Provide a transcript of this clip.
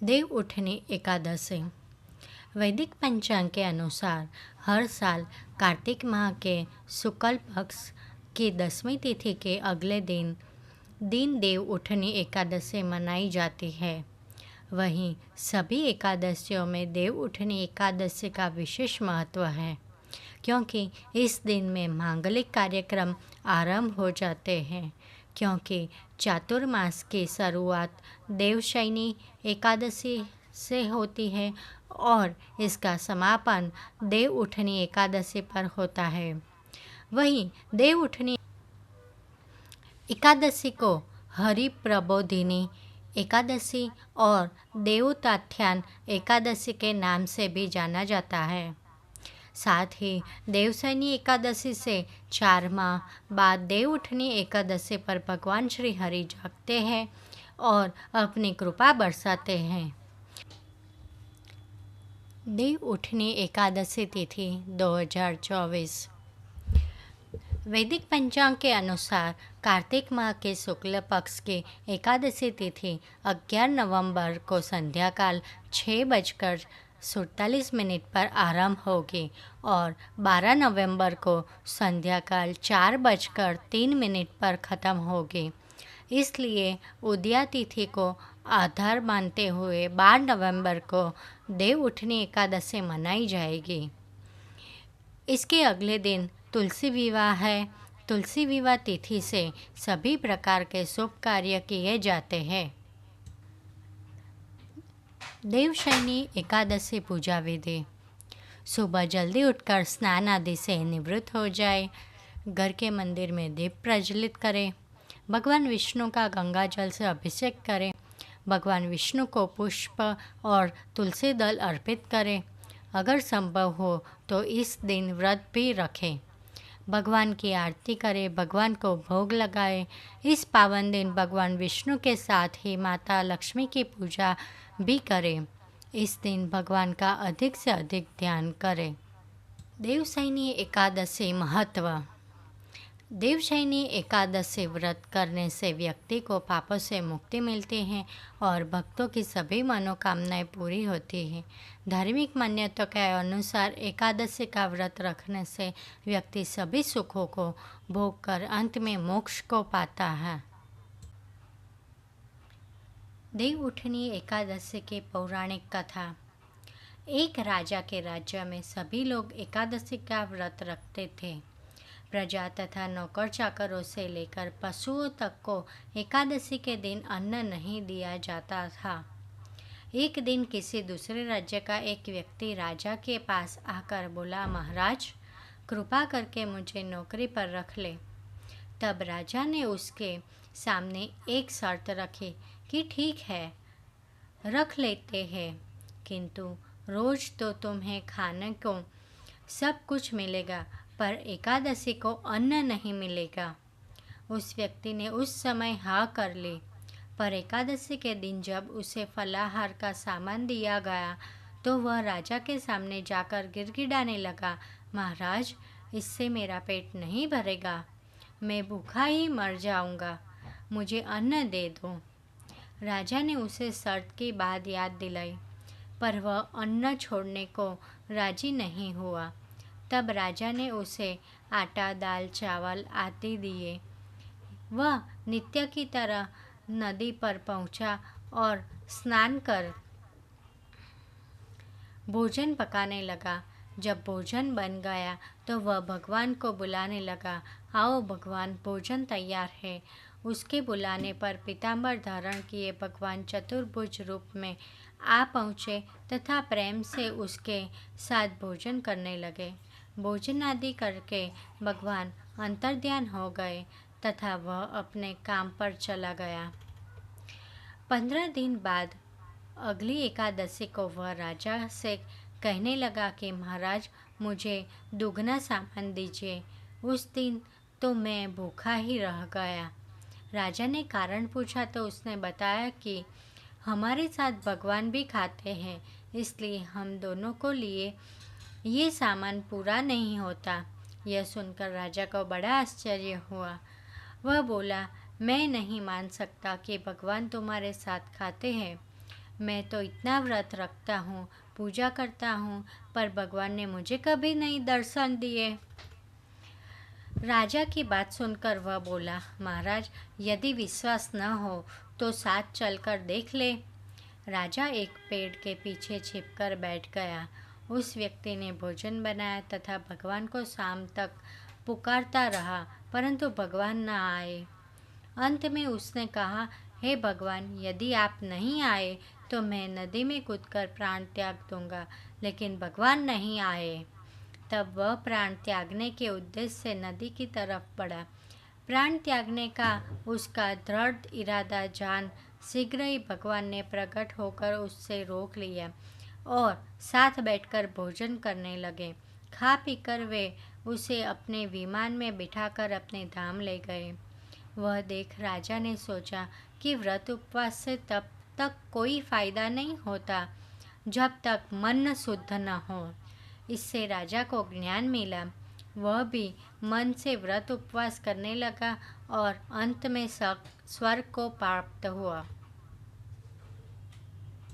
देव उठनी एकादशी। वैदिक पंचांग के अनुसार हर साल कार्तिक माह के शुक्ल पक्ष की 10वीं तिथि के अगले दिन देव उठनी एकादशी मनाई जाती है। वहीं सभी एकादशियों में देव उठनी एकादशी का विशेष महत्व है, क्योंकि इस दिन में मांगलिक कार्यक्रम आरंभ हो जाते हैं। क्योंकि चातुर्मास की शुरुआत देवशयनी एकादशी से होती है और इसका समापन देव उठनी एकादशी पर होता है। वहीं देव उठनी एकादशी को हरि प्रबोधिनी एकादशी और देवोत्थान एकादशी के नाम से भी जाना जाता है। साथ ही देवशयनी एकादशी से 4 माह बाद देव उठनी एकादशी पर भगवान श्री हरि जागते हैं और अपनी कृपा बरसाते हैं। देव उठनी एकादशी तिथि 2024। वैदिक पंचांग के अनुसार कार्तिक माह के शुक्ल पक्ष की एकादशी तिथि 11 नवंबर को संध्याकाल 6:47 पर आरंभ होगी और 12 नवंबर को संध्याकाल 4:03 पर ख़त्म होगी। इसलिए उदया तिथि को आधार मानते हुए 12 नवंबर को देव उठनी एकादशी मनाई जाएगी। इसके अगले दिन तुलसी विवाह है। तुलसी विवाह तिथि से सभी प्रकार के शुभ कार्य किए जाते हैं। देवशयनी एकादशी पूजा विधि। सुबह जल्दी उठकर स्नान आदि से निवृत्त हो जाए। घर के मंदिर में दीप प्रज्वलित करें। भगवान विष्णु का गंगा जल से अभिषेक करें। भगवान विष्णु को पुष्प और तुलसी दल अर्पित करें। अगर संभव हो तो इस दिन व्रत भी रखें। भगवान की आरती करें, भगवान को भोग लगाएं। इस पावन दिन भगवान विष्णु के साथ ही माता लक्ष्मी की पूजा भी करें। इस दिन भगवान का अधिक से अधिक ध्यान करें। देवशयनी एकादशी महत्व। देवशयनी एकादशी व्रत करने से व्यक्ति को पापों से मुक्ति मिलती है और भक्तों की सभी मनोकामनाएं पूरी होती हैं। धार्मिक मान्यता के अनुसार एकादशी का व्रत रखने से व्यक्ति सभी सुखों को भोग कर अंत में मोक्ष को पाता है। देव उठनी एकादशी की पौराणिक कथा। एक राजा के राज्य में सभी लोग एकादशी का व्रत रखते थे। प्रजा तथा नौकर चाकरों से लेकर पशुओं तक को एकादशी के दिन अन्न नहीं दिया जाता था। एक दिन किसी दूसरे राज्य का एक व्यक्ति राजा के पास आकर बोला, महाराज, कृपा करके मुझे नौकरी पर रख ले। तब राजा ने उसके सामने एक शर्त रखी कि ठीक है, रख लेते हैं, किंतु रोज तो तुम्हें खाने को सब कुछ मिलेगा, पर एकादशी को अन्न नहीं मिलेगा। उस व्यक्ति ने उस समय हाँ कर ली, पर एकादशी के दिन जब उसे फलाहार का सामान दिया गया तो वह राजा के सामने जाकर गिड़गिड़ाने लगा, महाराज, इससे मेरा पेट नहीं भरेगा, मैं भूखा ही मर जाऊंगा, मुझे अन्न दे दो। राजा ने उसे शर्त की बात याद दिलाई, पर वह अन्न छोड़ने को राजी नहीं हुआ। तब राजा ने उसे आटा, दाल, चावल आदि दिए। वह नित्य की तरह नदी पर पहुंचा और स्नान कर भोजन पकाने लगा। जब भोजन बन गया तो वह भगवान को बुलाने लगा, आओ भगवान, भोजन तैयार है। उसके बुलाने पर पीताम्बर धारण किए भगवान चतुर्भुज रूप में आ पहुँचे तथा प्रेम से उसके साथ भोजन करने लगे। भोजन आदि करके भगवान अंतर्ध्यान हो गए तथा वह अपने काम पर चला गया। 15 दिन बाद अगली एकादशी को वह राजा से कहने लगा कि महाराज, मुझे दुगना सामान दीजिए। उस दिन तो मैं भूखा ही रह गया। राजा ने कारण पूछा तो उसने बताया कि हमारे साथ भगवान भी खाते हैं, इसलिए हम दोनों को लिए ये सामान पूरा नहीं होता। यह सुनकर राजा को बड़ा आश्चर्य हुआ। वह बोला, मैं नहीं मान सकता कि भगवान तुम्हारे साथ खाते हैं। मैं तो इतना व्रत रखता हूँ, पूजा करता हूँ, पर भगवान ने मुझे कभी नहीं दर्शन दिए। राजा की बात सुनकर वह बोला, महाराज, यदि विश्वास न हो तो साथ चलकर देख ले। राजा एक पेड़ के पीछे छिपकर बैठ गया। उस व्यक्ति ने भोजन बनाया तथा भगवान को शाम तक पुकारता रहा, परंतु भगवान न आए। अंत में उसने कहा, हे भगवान, यदि आप नहीं आए तो मैं नदी में कूदकर प्राण त्याग दूंगा, लेकिन भगवान नहीं आए। तब वह प्राण त्यागने के उद्देश्य से नदी की तरफ बढ़ा। प्राण त्यागने का उसका दृढ़ इरादा जान शीघ्र ही भगवान ने प्रकट होकर उससे रोक लिया और साथ बैठकर भोजन करने लगे। खा पीकर वे उसे अपने विमान में बिठाकर अपने धाम ले गए। वह देख राजा ने सोचा कि व्रत उपवास से तब तक कोई फायदा नहीं होता जब तक मन शुद्ध न हो। इससे राजा को ज्ञान मिला। वह भी मन से व्रत उपवास करने लगा और अंत में स्वर्ग को प्राप्त हुआ।